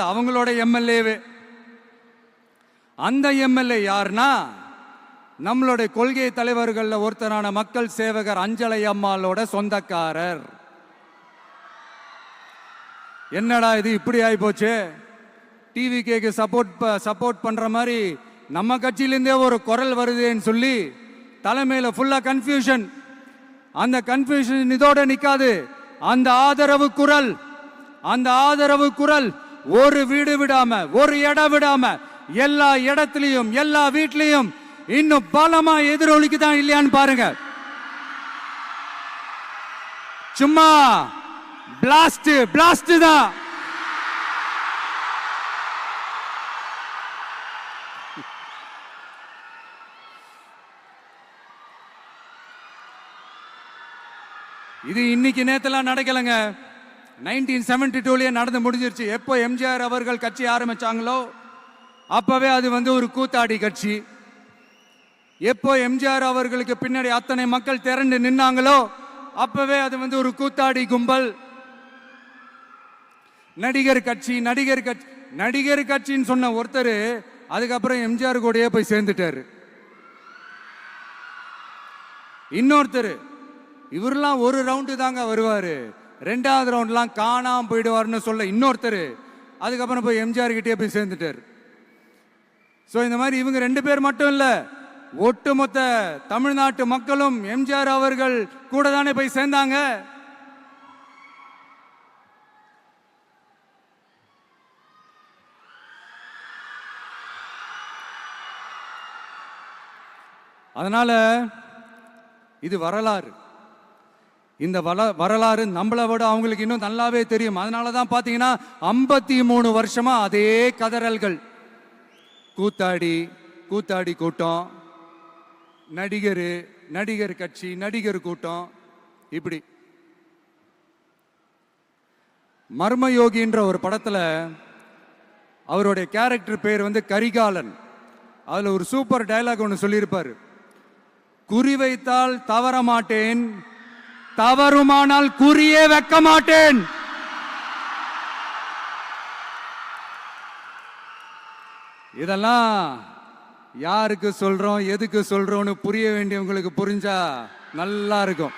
அவங்களோட எம்எல்ஏவே. அந்த எம்எல்ஏ யாருன்னா நம்மளுடைய கொள்கை தலைவர்கள் ஒருத்தரான மக்கள் சேவகர் அஞ்சலை அம்மாளோட சொந்தக்காரர். என்னடா இது இப்படி ஆகி போச்சு? டிவிகேக்கு சப்போர்ட் பண்ற மாதிரி நம்ம கட்சியிலிருந்தே ஒரு குரல் வருதுன்னு சொல்லி தலைமையில ஃபுல்லா கன்ஃபியூஷன். அந்த கன்ஃபியூஷன் இதோட நிக்காது. அந்த ஆதரவு குரல் ஒரு வீடு விடாம, ஒரு இடம் விடாம, எல்லா இடத்திலையும், எல்லா வீட்லயும் இன்னும் பலமா எதிரொலிக்குதான் இல்லையான்னு பாருங்க. சும்மா பிளாஸ்ட் தான். இது இன்னைக்கு நேத்தெல்லாம் நடக்கலங்க. 1972 நடந்து முடிஞ்சிருச்சு. எப்போ எம்ஜிஆர் அவர்கள் கட்சி ஆரம்பிச்சாங்களோ அப்பவே அது ஒரு கூத்தாடி கட்சி. எப்போ எம்ஜிஆர் அவர்களுக்கு பின்னாடி அத்தனை மக்கள் திரண்டு நின்னாங்களோ அப்பவே அது ஒரு கூத்தாடி கும்பல். நடிகர் கட்சின்னு சொன்ன ஒருத்தர் அதுக்கப்புறம் எம்ஜிஆர் கூடயே போய் சேர்ந்துட்டாரு. இன்னொருத்தர் இவரெல்லாம் ஒரு ரவுண்டு தாங்க வருவாரு, ரெண்டாவது ரவுண்ட்லாம் காணாம போயிடுவார்னு சொல்ல இன்னொருத்தர் அதுக்கப்புறம் போய் எம்ஜிஆர் கிட்டே போய் சேர்ந்துட்டார். ஸோ இந்த மாதிரி இவங்க ரெண்டு பேர் மட்டும் இல்ல, ஒட்டுமொத்த தமிழ்நாட்டு மக்களும் எம்ஜிஆர் அவர்கள் கூட தானே போய் சேர்ந்தாங்க. அதனால இது வரலாறு. இந்த வரலாறு நம்மளை விட அவங்களுக்கு இன்னும் நல்லாவே தெரியும். அதனாலதான் பாத்தீங்கன்னா 53 வருஷமா அதே கதறல்கள். கூத்தாடி கூட்டம், நடிகர் கட்சி, நடிகர் கூட்டம், இப்படி. மர்மயோகின்ற ஒரு படத்துல அவருடைய கேரக்டர் பேர் கரிகாலன். அதுல ஒரு சூப்பர் டயலாக் ஒன்று சொல்லியிருப்பாரு. குறி வைத்தால் தவற மாட்டேன், தவறுமானால் குறியே வைக்க மாட்டேன். இதெல்லாம் யாருக்கு சொல்றோம், எதுக்கு சொல்றோம்னு புரிய வேண்டியவங்களுக்கு புரிஞ்சா நல்லா இருக்கும்.